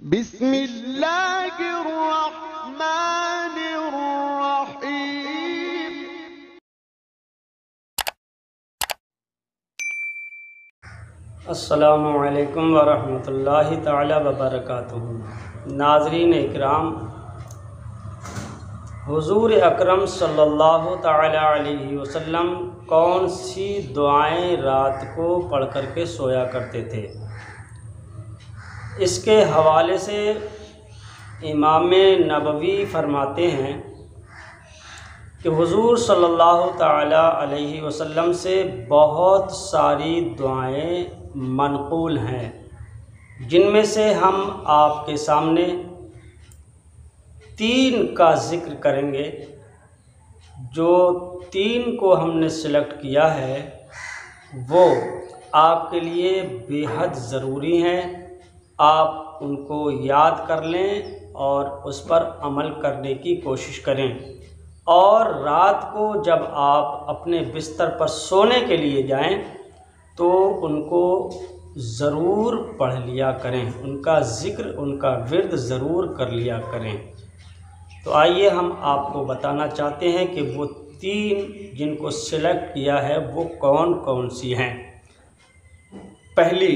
بسم اللہ الرحمن الرحیم۔ السلام علیکم ورحمۃ اللہ تعالی وبرکاتہ۔ ناظرین اکرام، حضور اکرم صلی اللہ تعالی علیہ وسلم کون سی دعائیں رات کو پڑھ کر کے سویا کرتے تھے؟ اس کے حوالے سے امام نبوی فرماتے ہیں کہ حضور صلی اللہ تعالی علیہ وسلم سے بہت ساری دعائیں منقول ہیں، جن میں سے ہم آپ کے سامنے 3 کا ذکر کریں گے۔ جو 3 کو ہم نے سلیکٹ کیا ہے وہ آپ کے لیے بے حد ضروری ہیں۔ آپ ان کو یاد کر لیں اور اس پر عمل کرنے کی کوشش کریں، اور رات کو جب آپ اپنے بستر پر سونے کے لیے جائیں تو ان کو ضرور پڑھ لیا کریں، ان کا ذکر، ان کا ورد ضرور کر لیا کریں۔ تو آئیے ہم آپ کو بتانا چاہتے ہیں کہ وہ 3 جن کو سلیکٹ کیا ہے وہ کون کون سی ہیں۔ پہلی،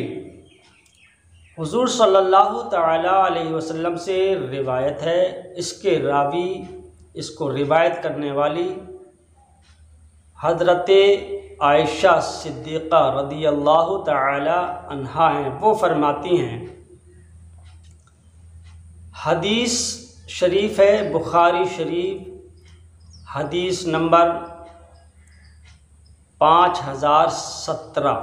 حضور صلی اللہ تعالی علیہ وسلم سے روایت ہے، اس کے راوی، اس کو روایت کرنے والی حضرت عائشہ صدیقہ رضی اللہ تعالی عنہا ہیں۔ وہ فرماتی ہیں، حدیث شریف ہے بخاری شریف، حدیث نمبر 5017۔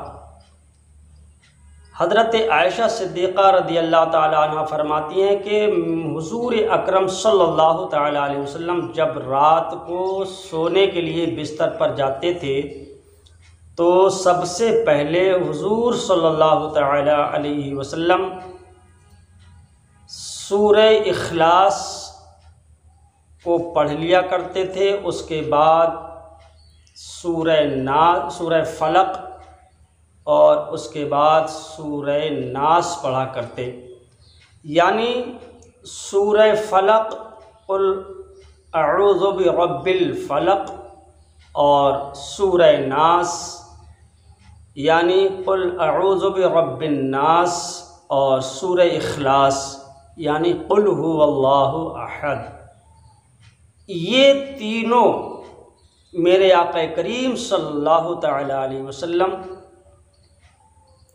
حضرت عائشہ صدیقہ رضی اللہ تعالی عنہ فرماتی ہیں کہ حضور اکرم صلی اللہ تعالی علیہ وسلم جب رات کو سونے کے لیے بستر پر جاتے تھے تو سب سے پہلے حضور صلی اللہ تعالی علیہ وسلم سورہ اخلاص کو پڑھ لیا کرتے تھے، اس کے بعد سورہ فلق اور اس کے بعد سورہ ناس پڑھا کرتے۔ یعنی سورہ فلق قل اعوذ برب الفلق، اور سورہ ناس یعنی قل اعوذ برب الناس، اور سورہ اخلاص یعنی قل هو اللہ احد۔ یہ تینوں میرے آقا کریم صلی اللہ تعالی علیہ وسلم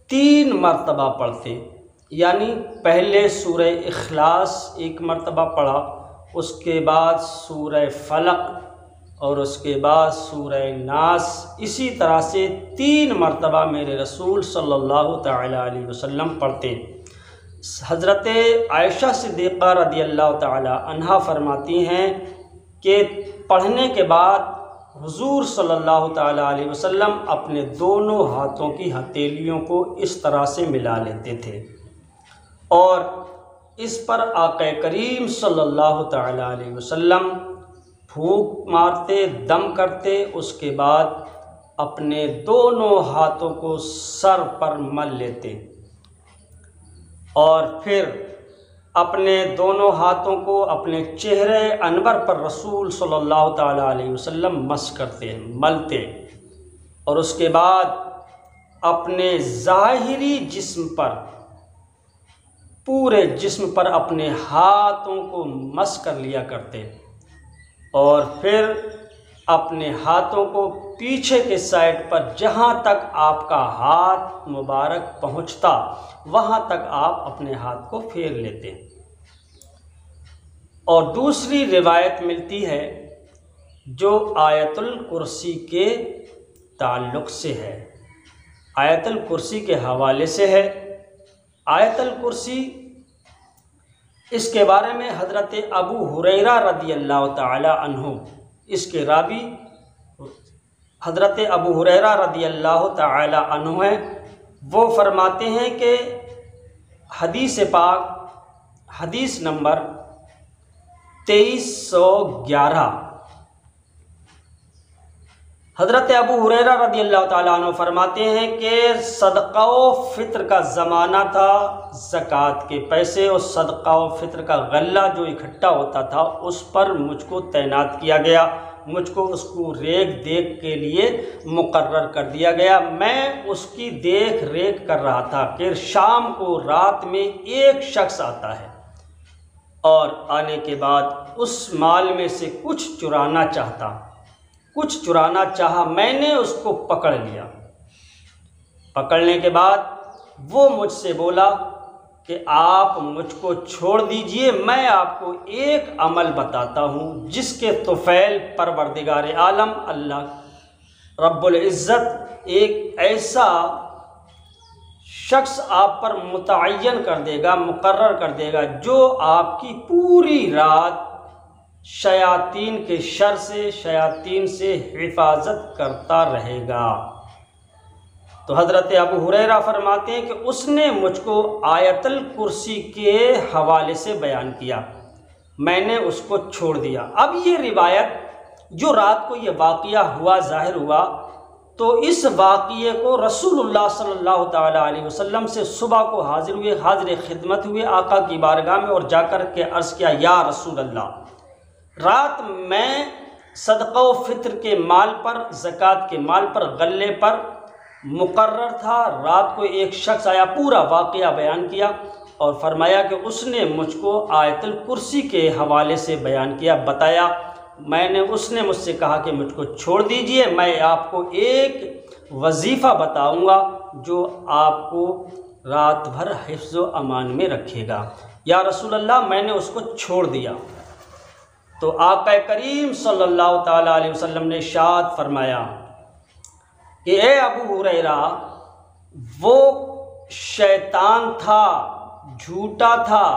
3 مرتبہ پڑھتے، یعنی پہلے سورہ اخلاص 1 مرتبہ پڑھا، اس کے بعد سورہ فلق اور اس کے بعد سورہ ناس، اسی طرح سے 3 مرتبہ میرے رسول صلی اللہ تعالی علیہ وسلم پڑھتے۔ حضرت عائشہ صدیقہ رضی اللہ تعالی عنہا فرماتی ہیں کہ پڑھنے کے بعد حضور صلی اللہ تعالی علیہ وسلم اپنے دونوں ہاتھوں کی ہتھیلیوں کو اس طرح سے ملا لیتے تھے، اور اس پر آقا کریم صلی اللہ تعالی علیہ وسلم پھونک مارتے، دم کرتے، اس کے بعد اپنے دونوں ہاتھوں کو سر پر مل لیتے، اور پھر اپنے دونوں ہاتھوں کو اپنے چہرے انور پر رسول صلی اللہ تعالی علیہ وسلم مس کرتے، ملتے، اور اس کے بعد اپنے ظاہری جسم پر، پورے جسم پر اپنے ہاتھوں کو مس کر لیا کرتے، اور پھر اپنے ہاتھوں کو پیچھے کے سائڈ پر جہاں تک آپ کا ہاتھ مبارک پہنچتا وہاں تک آپ اپنے ہاتھ کو پھیر لیتے۔ اور دوسری روایت ملتی ہے جو آیت الکرسی کے تعلق سے ہے، آیت الکرسی کے حوالے سے ہے۔ آیت الکرسی، اس کے بارے میں حضرت ابو ہریرہ رضی اللہ تعالی عنہ، اس کے راوی حضرت ابو ہریرہ رضی اللہ تعالی عنہ ہیں۔ وہ فرماتے ہیں کہ حدیث پاک، حدیث نمبر 2311، حضرت ابو ہریرہ رضی اللہ تعالیٰ عنہ فرماتے ہیں کہ صدقہ و فطر کا زمانہ تھا، زکوٰۃ کے پیسے اور صدقہ و فطر کا غلہ جو اکٹھا ہوتا تھا اس پر مجھ کو تعینات کیا گیا، مجھ کو اس کو ریکھ دیکھ کے لیے مقرر کر دیا گیا۔ میں اس کی دیکھ ریکھ کر رہا تھا کہ شام کو رات میں ایک شخص آتا ہے اور آنے کے بعد اس مال میں سے کچھ چرانا چاہا، میں نے اس کو پکڑ لیا۔ پکڑنے کے بعد وہ مجھ سے بولا کہ آپ مجھ کو چھوڑ دیجئے، میں آپ کو ایک عمل بتاتا ہوں جس کے طفیل پروردگار عالم اللہ رب العزت ایک ایسا شخص آپ پر متعین کر دے گا، مقرر کر دے گا، جو آپ کی پوری رات شیاطین کے شر سے، شیاطین سے حفاظت کرتا رہے گا۔ تو حضرت ابو ہریرہ فرماتے ہیں کہ اس نے مجھ کو آیت الکرسی کے حوالے سے بیان کیا، میں نے اس کو چھوڑ دیا۔ اب یہ روایت جو رات کو یہ واقعہ ہوا، ظاہر ہوا، تو اس واقعے کو رسول اللہ صلی اللہ تعالیٰ علیہ وسلم سے صبح کو حاضر خدمت ہوئے آقا کی بارگاہ میں اور جا کر کے عرض کیا، یا رسول اللہ، رات میں صدقہ و فطر کے مال پر، زکوٰۃ کے مال پر، غلے پر مقرر تھا، رات کو ایک شخص آیا، پورا واقعہ بیان کیا اور فرمایا کہ اس نے مجھ کو آیت الکرسی کے حوالے سے بیان کیا، بتایا، اس نے مجھ سے کہا کہ مجھ کو چھوڑ دیجئے، میں آپ کو ایک وظیفہ بتاؤں گا جو آپ کو رات بھر حفظ و امان میں رکھے گا۔ یا رسول اللہ، میں نے اس کو چھوڑ دیا۔ تو آقا کریم صلی اللہ تعالیٰ علیہ وسلم نے ارشاد فرمایا کہ اے ابو ہریرہ، وہ شیطان تھا، جھوٹا تھا،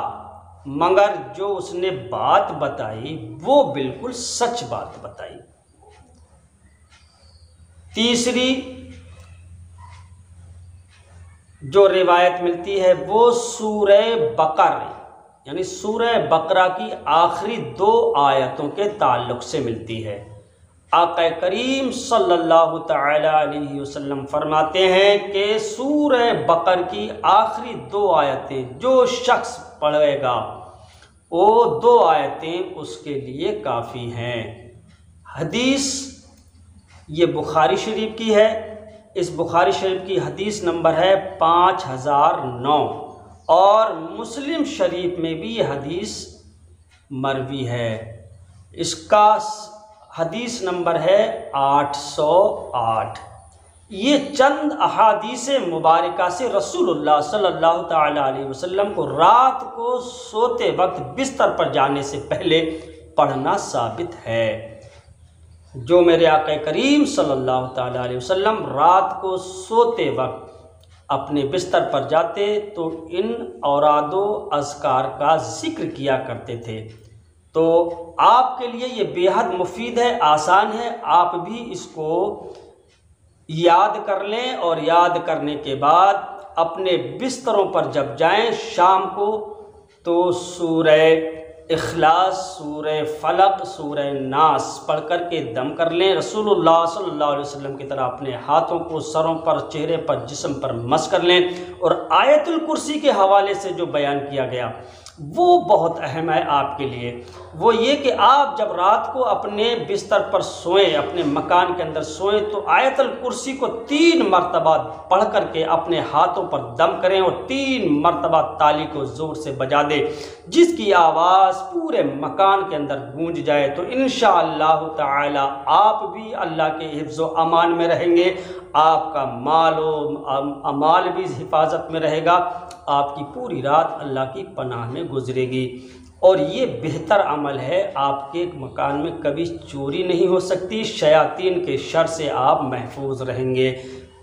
مگر جو اس نے بات بتائی وہ بالکل سچ بات بتائی۔ تیسری جو روایت ملتی ہے وہ سورہ بقرہ یعنی سورہ بقرہ کی آخری 2 آیتوں کے تعلق سے ملتی ہے۔ آقا کریم صلی اللہ تعالی علیہ وسلم فرماتے ہیں کہ سورہ بقرہ کی آخری 2 آیتیں جو شخص پڑھے گا وہ 2 آیتیں اس کے لیے کافی ہیں۔ حدیث یہ بخاری شریف کی ہے، اس بخاری شریف کی حدیث نمبر ہے 5009 اور مسلم شریف میں بھی یہ حدیث مروی ہے، اس کا حدیث نمبر ہے 808۔ یہ چند احادیث مبارکہ سے رسول اللہ صلی اللہ تعالیٰ علیہ وسلم کو رات کو سوتے وقت بستر پر جانے سے پہلے پڑھنا ثابت ہے۔ جو میرے آقا کریم صلی اللہ تعالیٰ علیہ وسلم رات کو سوتے وقت اپنے بستر پر جاتے تو ان اوراد و اذکار کا ذکر کیا کرتے تھے۔ تو آپ کے لیے یہ بے حد مفید ہے، آسان ہے، آپ بھی اس کو یاد کر لیں اور یاد کرنے کے بعد اپنے بستروں پر جب جائیں شام کو تو سورہ اخلاص، سورہ فلق، سورہ ناس پڑھ کر کے دم کر لیں۔ رسول اللہ صلی اللہ علیہ وسلم کی طرح اپنے ہاتھوں کو سروں پر، چہرے پر، جسم پر مس کر لیں، اور آیت الکرسی کے حوالے سے جو بیان کیا گیا وہ بہت اہم ہے آپ کے لیے۔ وہ یہ کہ آپ جب رات کو اپنے بستر پر سوئیں، اپنے مکان کے اندر سوئیں، تو آیت الکرسی کو 3 مرتبہ پڑھ کر کے اپنے ہاتھوں پر دم کریں اور 3 مرتبہ تالی کو زور سے بجا دیں، جس کی آواز پورے مکان کے اندر گونج جائے۔ تو انشاءاللہ تعالی آپ بھی اللہ کے حفظ و امان میں رہیں گے، آپ کا مال و مال بھی حفاظت میں رہے گا، آپ کی پوری رات اللہ کی پناہ میں گزرے گی۔ اور یہ بہتر عمل ہے، آپ کے مکان میں کبھی چوری نہیں ہو سکتی، شیاطین کے شر سے آپ محفوظ رہیں گے۔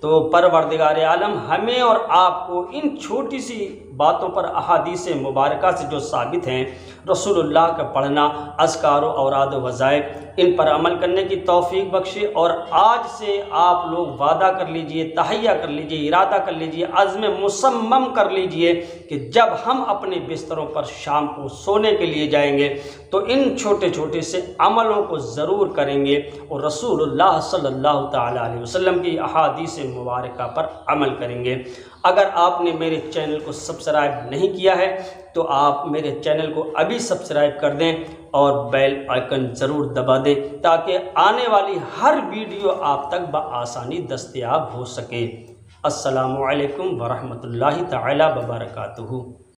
تو پروردگار عالم ہمیں اور آپ کو ان چھوٹی سی باتوں پر احادیث مبارکہ سے جو ثابت ہیں، رسول اللہ کا پڑھنا، اذکار و اوراد و وظائف، ان پر عمل کرنے کی توفیق بخشے۔ اور آج سے آپ لوگ وعدہ کر لیجئے، تہیہ کر لیجئے، ارادہ کر لیجئے، عزم مصمم کر لیجئے کہ جب ہم اپنے بستروں پر شام کو سونے کے لیے جائیں گے تو ان چھوٹے چھوٹے سے عملوں کو ضرور کریں گے اور رسول اللہ صلی اللہ تعالیٰ علیہ وسلم کی احادیث مبارکہ پر عمل کریں گے۔ اگر آپ نے میرے چینل کو سبسکرائب نہیں کیا ہے تو آپ میرے چینل کو ابھی سبسکرائب کر دیں اور بیل آئیکن ضرور دبا دیں تاکہ آنے والی ہر ویڈیو آپ تک بآسانی دستیاب ہو سکے۔ السلام علیکم ورحمۃ اللہ تعالیٰ وبرکاتہ۔